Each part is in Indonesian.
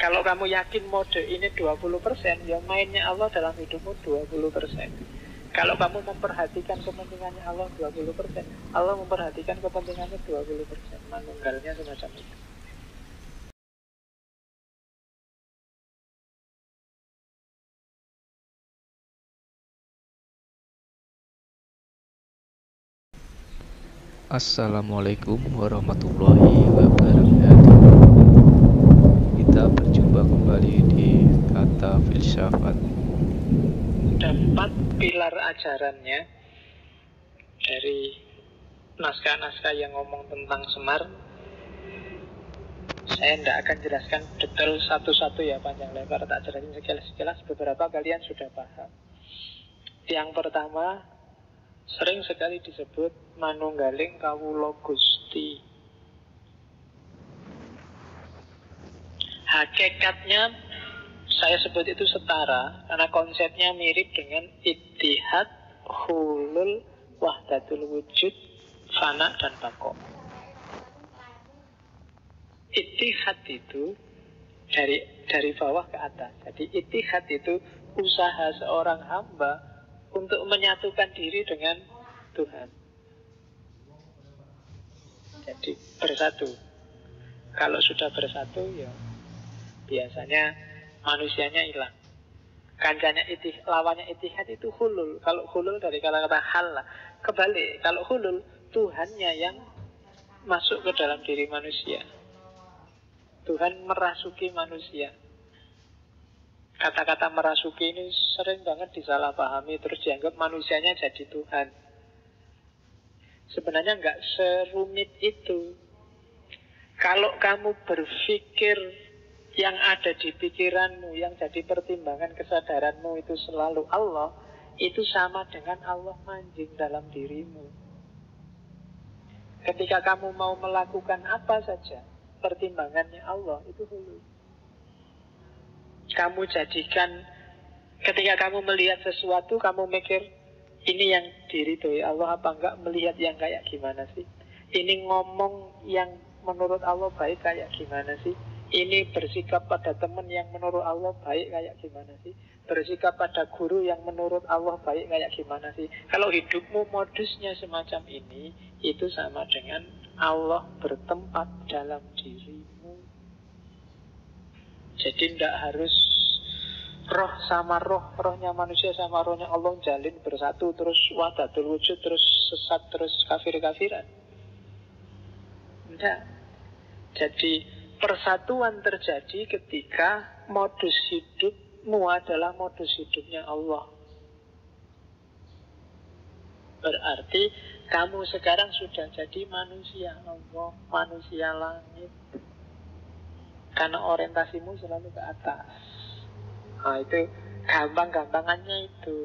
Kalau kamu yakin mode ini 20%, ya mainnya Allah dalam hidupmu 20%. Kalau kamu memperhatikan kepentingannya Allah 20%, Allah memperhatikan kepentingannya 20%. Manunggalnya semacam itu. Assalamualaikum warahmatullahi wabarakatuh. Kita berjumpa kembali di Kata Filsafat. Ada 4 pilar ajarannya dari naskah-naskah yang ngomong tentang Semar. Saya tidak akan jelaskan detail satu-satu ya, panjang lebar, tak jelasin sekilas-sekilas. Beberapa kalian sudah paham. Yang pertama, sering sekali disebut manunggaling kawula Gusti. Hakikatnya saya sebut itu setara karena konsepnya mirip dengan ittihad, hulul, wahdatul wujud, fana dan baqo. Ittihad itu dari bawah ke atas. Jadi ittihad itu usaha seorang hamba untuk menyatukan diri dengan Tuhan. Jadi bersatu. Kalau sudah bersatu, ya biasanya manusianya hilang. Kancanya lawannya ittihad itu hulul. Kalau hulul dari kata-kata hal lah. Kebalik, kalau hulul Tuhannya yang masuk ke dalam diri manusia. Tuhan merasuki manusia. Kata-kata merasuki ini sering banget disalahpahami, terus dianggap manusianya jadi Tuhan. Sebenarnya nggak serumit itu. Kalau kamu berpikir yang ada di pikiranmu, yang jadi pertimbangan kesadaranmu itu selalu Allah, itu sama dengan Allah manjing dalam dirimu. Ketika kamu mau melakukan apa saja, pertimbangannya Allah, itu hulu. Kamu jadikan, ketika kamu melihat sesuatu, kamu mikir, ini yang diridhoi Allah apa enggak, melihat yang kayak gimana sih? Ini ngomong yang menurut Allah baik kayak gimana sih? Ini bersikap pada teman yang menurut Allah baik kayak gimana sih? Bersikap pada guru yang menurut Allah baik kayak gimana sih? Kalau hidupmu modusnya semacam ini, itu sama dengan Allah bertempat dalam dirimu. Jadi tidak harus roh sama roh, rohnya manusia sama rohnya Allah jalin bersatu, terus wahdatul wujud, terus sesat, terus kafir-kafiran. Tidak. Jadi persatuan terjadi ketika modus hidupmu adalah modus hidupnya Allah. Berarti kamu sekarang sudah jadi manusia Allah, manusia langit. Karena orientasimu selalu ke atas. Nah itu gampang-gampangannya itu.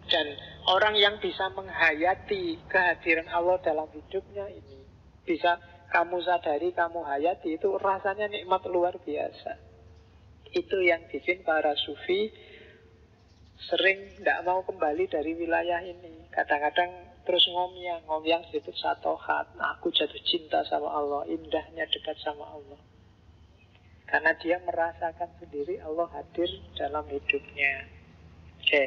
Dan orang yang bisa menghayati kehadiran Allah dalam hidupnya ini, bisa kamu sadari, kamu hayati, itu rasanya nikmat luar biasa. Itu yang bikin para sufi sering tidak mau kembali dari wilayah ini. Kadang-kadang terus ngomyang disebut satohat. Aku jatuh cinta sama Allah, indahnya dekat sama Allah. Karena dia merasakan sendiri Allah hadir dalam hidupnya. Oke,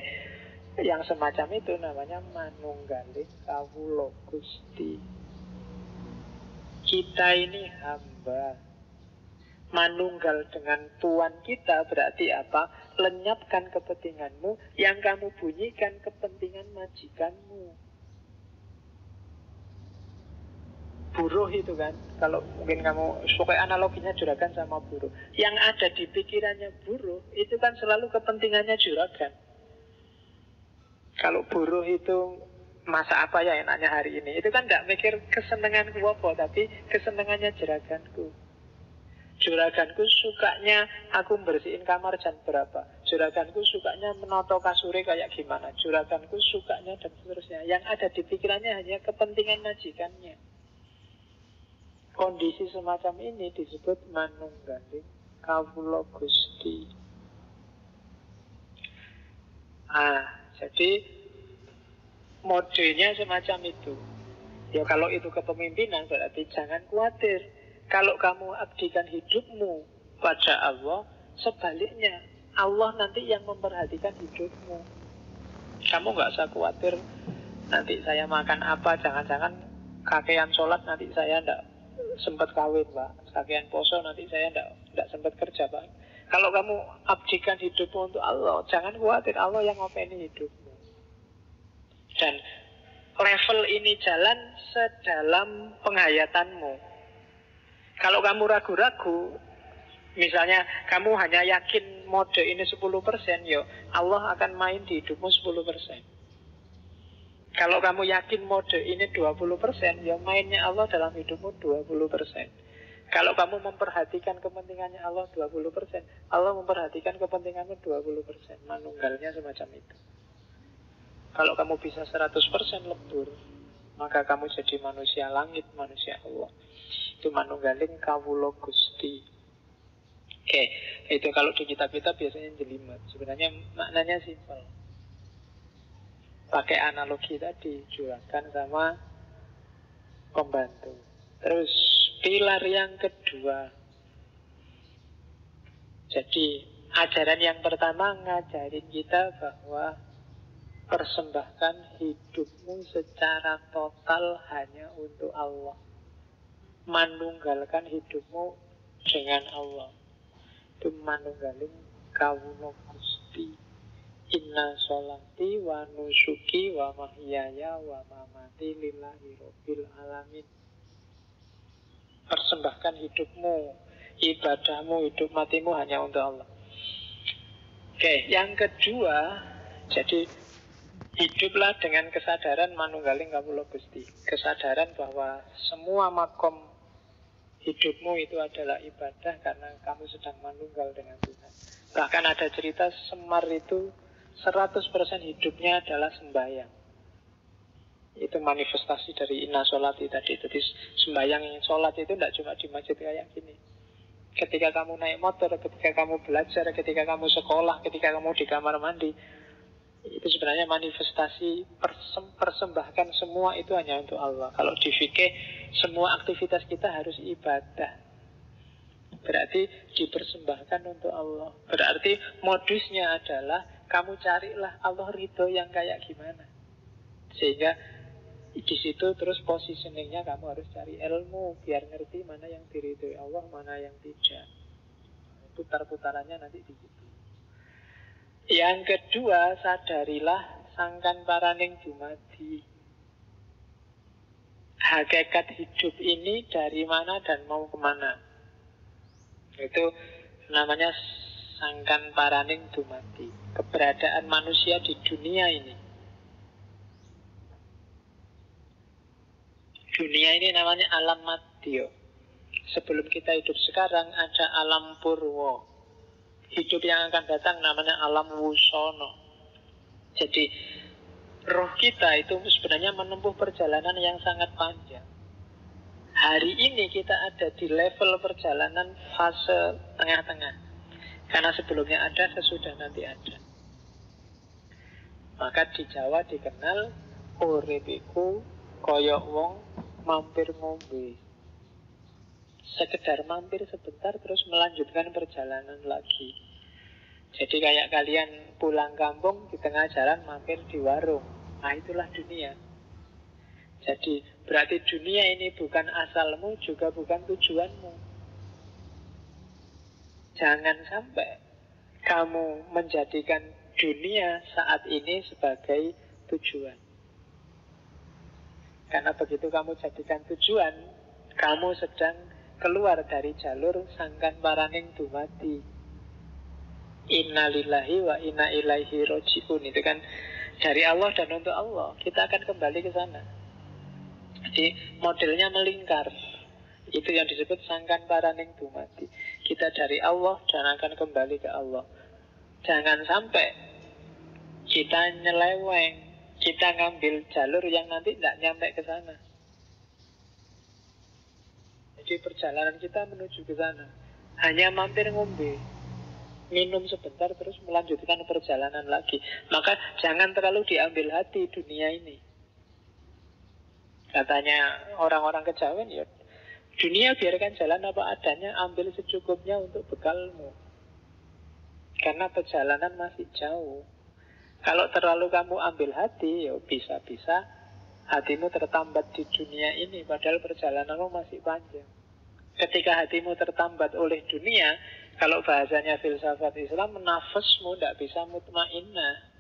yang semacam itu namanya manunggaling kawula Gusti. Kita ini hamba. Manunggal dengan Tuhan kita berarti apa? Lenyapkan kepentinganmu, yang kamu bunyikan kepentingan majikanmu. Buruh itu kan, kalau mungkin kamu pokoknya analoginya juragan sama buruh. Yang ada di pikirannya buruh itu kan selalu kepentingannya juragan. Kalau buruh itu masak apa ya enaknya hari ini, itu kan tidak mikir kesenanganku apa, tapi kesenangannya juraganku. Juraganku sukanya aku bersihin kamar jam berapa, juraganku sukanya menoto kasure kayak gimana, juraganku sukanya dan seterusnya. Yang ada di pikirannya hanya kepentingan majikannya. Kondisi semacam ini disebut manunggaling kawula Gusti. Jadi modenya semacam itu. Ya kalau itu kepemimpinan berarti jangan khawatir. Kalau kamu abdikan hidupmu pada Allah. Sebaliknya, Allah nanti yang memperhatikan hidupmu. Kamu nggak usah khawatir nanti saya makan apa, jangan-jangan kakean sholat nanti saya ndak sempat kawin, Pak. Kakean poso nanti saya ndak sempat kerja, Pak. Kalau kamu abdikan hidupmu untuk Allah, jangan khawatir, Allah yang ngopeni hidupmu. Dan level ini jalan sedalam penghayatanmu. Kalau kamu ragu-ragu, misalnya kamu hanya yakin mode ini 10%, yo Allah akan main di hidupmu 10%. Kalau kamu yakin mode ini 20%, ya mainnya Allah dalam hidupmu 20%. Kalau kamu memperhatikan kepentingannya Allah 20%, Allah memperhatikan kepentinganmu 20%. Manunggalnya semacam itu. Kalau kamu bisa 100% lebur, maka kamu jadi manusia langit, manusia Allah. Itu manunggaling kawula Gusti. Oke, itu kalau di kitab-kitab biasanya jelimet. Sebenarnya maknanya simpel. Pakai analogi tadi, juragan sama pembantu. Terus pilar yang kedua. Jadi ajaran yang pertama ngajarin kita bahwa persembahkan hidupmu secara total hanya untuk Allah. Manunggalkan hidupmu dengan Allah. Itu manunggaling kawula Gusti. Inna sholati wa nusuki wa mahyaya wa mamati lillahi rabbil alamin. Persembahkan hidupmu, ibadahmu, hidup matimu hanya untuk Allah. Oke, yang kedua, jadi hiduplah dengan kesadaran manunggaling kawula Gusti. Kesadaran bahwa semua makom hidupmu itu adalah ibadah karena kamu sedang manunggal dengan Tuhan. Bahkan ada cerita Semar itu 100% hidupnya adalah sembahyang. Itu manifestasi dari inna sholati tadi. Jadi sembahyang yang sholat itu tidak cuma di masjid kayak gini. Ketika kamu naik motor, ketika kamu belajar, ketika kamu sekolah, ketika kamu di kamar mandi, itu sebenarnya manifestasi persembahkan semua itu hanya untuk Allah. Kalau di fikih, semua aktivitas kita harus ibadah. Berarti dipersembahkan untuk Allah. Berarti modusnya adalah kamu carilah Allah ridho yang kayak gimana. Sehingga di situ terus positioningnya kamu harus cari ilmu biar ngerti mana yang diridhoi Allah, mana yang tidak. Putar-putarannya nanti di situ. Yang kedua, sadarilah sangkan paraning dumadi. Hakikat hidup ini dari mana dan mau kemana. Itu namanya sangkan paraning dumadi. Keberadaan manusia di dunia ini. Dunia ini namanya alam madya. Sebelum kita hidup sekarang ada alam purwa. Hidup yang akan datang namanya alam wusono. Jadi roh kita itu sebenarnya menempuh perjalanan yang sangat panjang. Hari ini kita ada di level perjalanan fase tengah-tengah. Karena sebelumnya ada, sesudah nanti ada. Maka di Jawa dikenal urip iku koyok wong mampir ngombe. Sekedar mampir sebentar terus melanjutkan perjalanan lagi. Jadi kayak kalian pulang kampung di tengah jalan mampir di warung. Nah itulah dunia. Jadi berarti dunia ini bukan asalmu, juga bukan tujuanmu. Jangan sampai kamu menjadikan dunia saat ini sebagai tujuan. Karena begitu kamu jadikan tujuan, kamu sedang keluar dari jalur sangkan paraning dumadi. Inna lillahi wa inna ilaihi roji'un. Itu kan dari Allah dan untuk Allah. Kita akan kembali ke sana. Jadi modelnya melingkar. Itu yang disebut sangkan paraning dumadi. Kita dari Allah dan akan kembali ke Allah. Jangan sampai kita nyeleweng, kita ngambil jalur yang nanti tidak nyampe ke sana. Jadi perjalanan kita menuju ke sana hanya mampir ngombe, minum sebentar terus melanjutkan perjalanan lagi. Maka jangan terlalu diambil hati dunia ini. Katanya orang-orang kejawen, ya Dunia biarkan jalan apa adanya, ambil secukupnya untuk bekalmu. Karena perjalanan masih jauh. Kalau terlalu kamu ambil hati, ya bisa-bisa hatimu tertambat di dunia ini, padahal perjalananmu masih panjang. Ketika hatimu tertambat oleh dunia, kalau bahasanya filsafat Islam, nafasmu tidak bisa mutmainnah.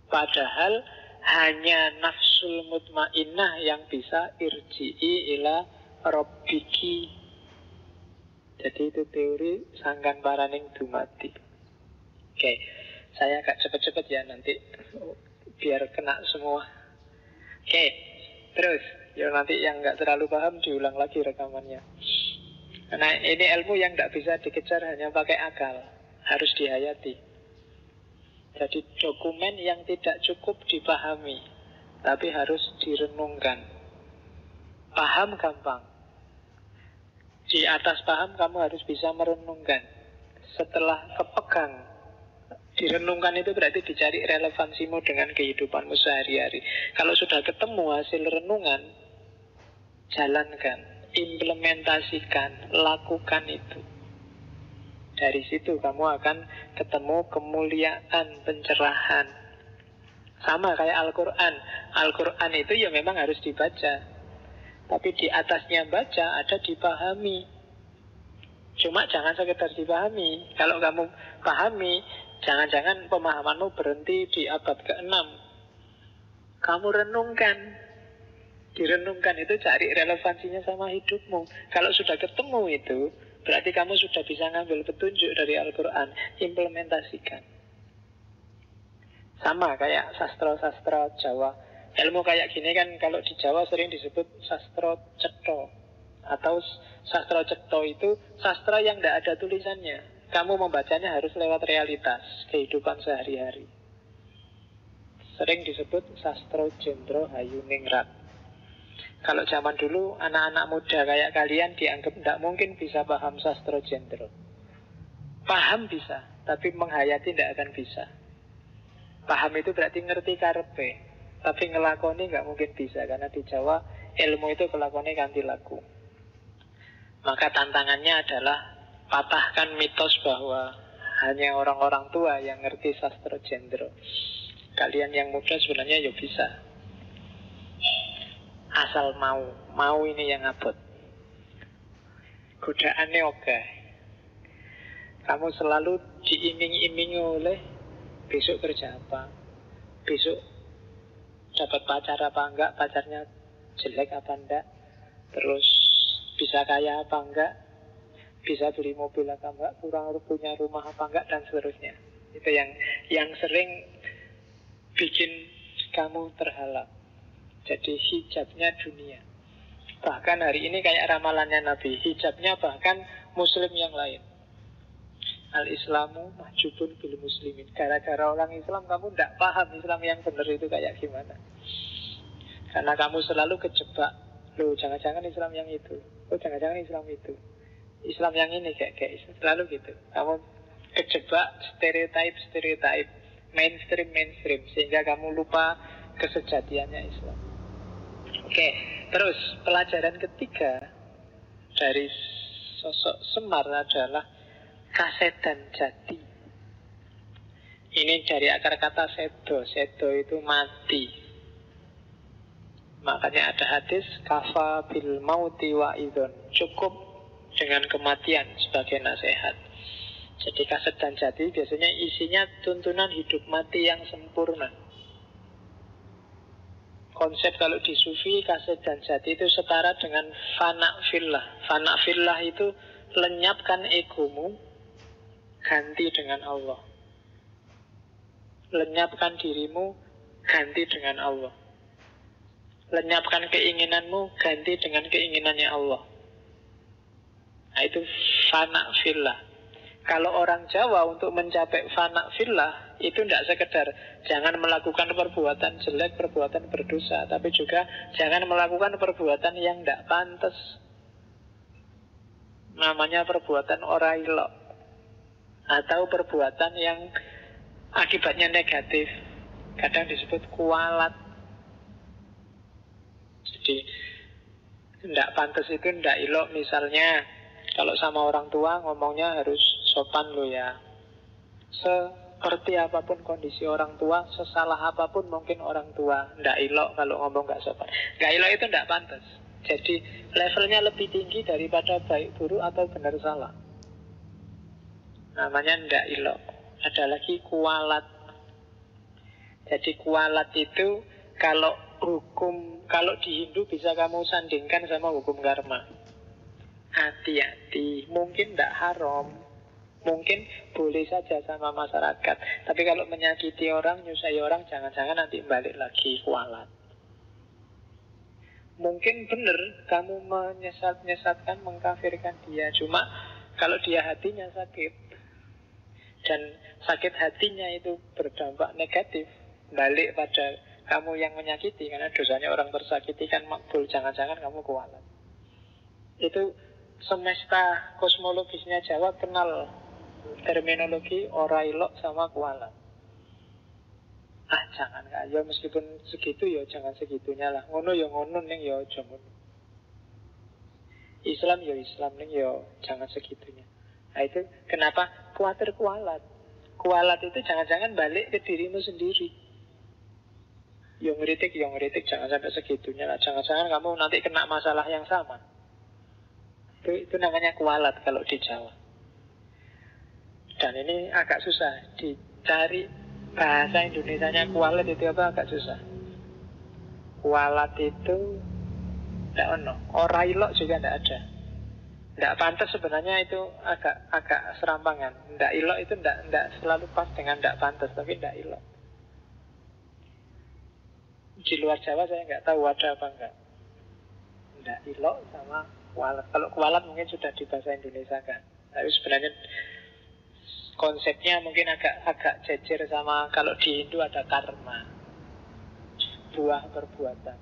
Padahal hanya nafsul mutmainnah yang bisa irji'i ila rabbiki. Jadi itu teori sangkan paraning dumati. Oke, saya agak cepet-cepet ya nanti biar kena semua. Oke, terus ya nanti yang nggak terlalu paham diulang lagi rekamannya. Karena ini ilmu yang nggak bisa dikejar hanya pakai akal, harus dihayati. Jadi dokumen yang tidak cukup dipahami, tapi harus direnungkan. Paham gampang. Di atas paham kamu harus bisa merenungkan. Setelah kepegang, direnungkan itu berarti dicari relevansimu dengan kehidupanmu sehari-hari. Kalau sudah ketemu hasil renungan, jalankan, implementasikan, lakukan itu. Dari situ kamu akan ketemu kemuliaan, pencerahan. Sama kayak Al-Quran. Al-Quran itu ya memang harus dibaca, tapi di atasnya baca ada dipahami. Cuma jangan sekedar dipahami. Kalau kamu pahami, jangan-jangan pemahamanmu berhenti di abad ke-6. Kamu renungkan. Direnungkan itu cari relevansinya sama hidupmu. Kalau sudah ketemu itu, berarti kamu sudah bisa ngambil petunjuk dari Al-Quran. Implementasikan. Sama kayak sastra-sastra Jawa. Ilmu kayak gini kan kalau di Jawa sering disebut sastra cetha. Atau sastra cetha itu sastra yang tidak ada tulisannya. Kamu membacanya harus lewat realitas kehidupan sehari-hari. Sering disebut sastra jendro hayuningrat. Kalau zaman dulu anak-anak muda kayak kalian dianggap tidak mungkin bisa paham sastra jendro. Paham bisa, tapi menghayati tidak akan bisa. Paham itu berarti ngerti karepe, tapi ngelakoni nggak mungkin bisa. Karena di Jawa ilmu itu kelakoni kanthi laku. Maka tantangannya adalah patahkan mitos bahwa hanya orang-orang tua yang ngerti sastra jendro. Kalian yang muda sebenarnya ya bisa, asal mau ini yang abot. Godaannya oke. Kamu selalu diiming-imingi oleh besok kerja apa, besok dapat pacar apa enggak, pacarnya jelek apa enggak, terus bisa kaya apa enggak, bisa beli mobil apa enggak, kurang punya rumah apa enggak, dan seterusnya. Itu yang sering bikin kamu terhalang. Jadi hijabnya dunia. Bahkan hari ini kayak ramalannya Nabi, hijabnya bahkan muslim yang lain. Al-Islamu mahjubun bil muslimin. Gara-gara orang Islam kamu tidak paham Islam yang benar itu kayak gimana. Karena kamu selalu kejebak. Loh, jangan-jangan Islam yang itu. Oh, jangan-jangan Islam itu. Islam yang ini kayak selalu gitu. Kamu kejebak stereotype, mainstream, sehingga kamu lupa kesejatiannya Islam. Oke, terus pelajaran ketiga dari sosok Semar adalah kasedan jati. Ini dari akar kata sedo. Sedo itu mati. Makanya ada hadis kafa bil mauti wa idon. Cukup dengan kematian sebagai nasihat. Jadi kasedan jati biasanya isinya tuntunan hidup mati yang sempurna. Konsep kalau di sufi kasedan jati itu setara dengan fana fillah. Fana fillah itu lenyapkan egomu, ganti dengan Allah. Lenyapkan dirimu, ganti dengan Allah. Lenyapkan keinginanmu, ganti dengan keinginannya Allah. Nah, itu fana fillah. Kalau orang Jawa untuk mencapai fana fillah itu tidak sekedar jangan melakukan perbuatan jelek, perbuatan berdosa, tapi juga jangan melakukan perbuatan yang tidak pantas. Namanya perbuatan orailok, atau perbuatan yang akibatnya negatif. Kadang disebut kualat. Jadi Ndak pantas itu ndak ilok. Misalnya kalau sama orang tua ngomongnya harus sopan lo ya. Seperti apapun kondisi orang tua, sesalah apapun mungkin orang tua, ndak ilok kalau ngomong nggak sopan. Nggak ilok itu ndak pantas. Jadi levelnya lebih tinggi daripada baik buruk atau benar salah. Namanya ndak ilok. Ada lagi kualat. Jadi kualat itu kalau kalau di Hindu bisa kamu sandingkan sama hukum karma. Hati-hati, mungkin ndak haram, mungkin boleh saja sama masyarakat. Tapi kalau menyakiti orang, nyusai orang, jangan-jangan nanti balik lagi kualat. Mungkin benar kamu menyesatkan, mengkafirkan dia. Cuma kalau dia hatinya sakit, dan sakit hatinya itu berdampak negatif, balik pada kamu yang menyakiti. Karena dosanya orang tersakiti kan makbul. Jangan-jangan kamu kualat. Itu semesta kosmologisnya Jawa kenal terminologi ora ilok sama kualat. Jangan kaya, meskipun segitu ya jangan segitunya lah. Ngono ya ngono, ning ya aja ngono. Islam ya Islam, ning ya jangan segitunya. Nah itu kenapa khawatir kualat. Kualat itu jangan-jangan balik ke dirimu sendiri. Yang ngeritik, jangan sampai segitunya lah. Jangan-jangan kamu nanti kena masalah yang sama. Itu namanya kualat kalau di Jawa. Dan ini agak susah dicari bahasa Indonesianya kualat itu apa, agak susah. Kualat itu tidak ono. Ora ilok juga tidak ada. Tidak pantas sebenarnya, itu agak serampangan. Tidak ilok itu tidak selalu pas dengan tidak pantas, tapi tidak ilok. Di luar Jawa saya nggak tahu ada apa enggak. Ndak ilok sama kualat. Kalau kualat mungkin sudah di bahasa Indonesia kan. Tapi sebenarnya konsepnya mungkin agak jejer sama kalau di Hindu ada karma, buah perbuatan.